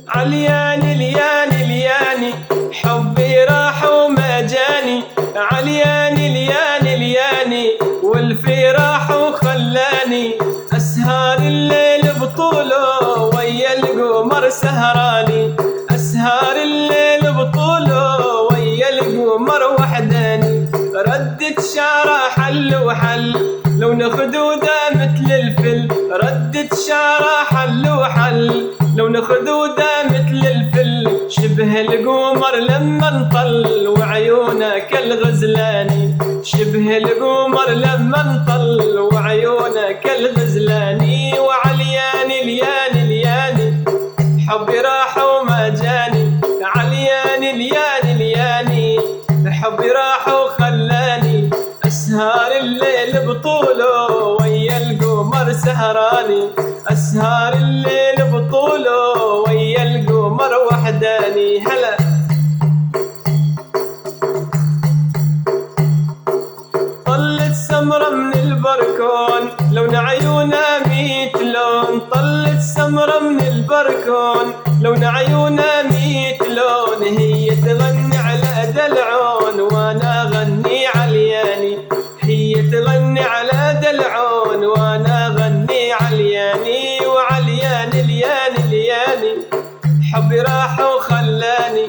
علياني لياني لياني حبي راح وما جاني، علياني لياني لياني والفراح وخلاني، أسهر الليل بطوله ويا القمر سهراني، أسهر الليل بطوله ويا القمر وحداني، ردت شعره حل وحل لون خدوده مثل الفل، ردت شعره حل وحل لون خدوده مثل الفل، شبه القمر لما انطل وعيونه كالغزلاني، شبه القمر لما انطل وعيونه كالغزلاني، وعلياني لياني لياني حبي راح وما جاني، علياني لياني لياني حبي راح وخلاني، أسهر الليل بطوله ويا القمر سهراني، أسهر الليل بطوله ويا القمر وحداني. هلا طلت سمرة من البركون لون عيونها 100 لون، طلت سمرة من البركون لون عيونها 100 لون، هي تغني على دلعون وانا اغني علياني، هي تغني على دلعون وانا اغني علياني، وعلياني لياني لياني حبي راح وخلاني.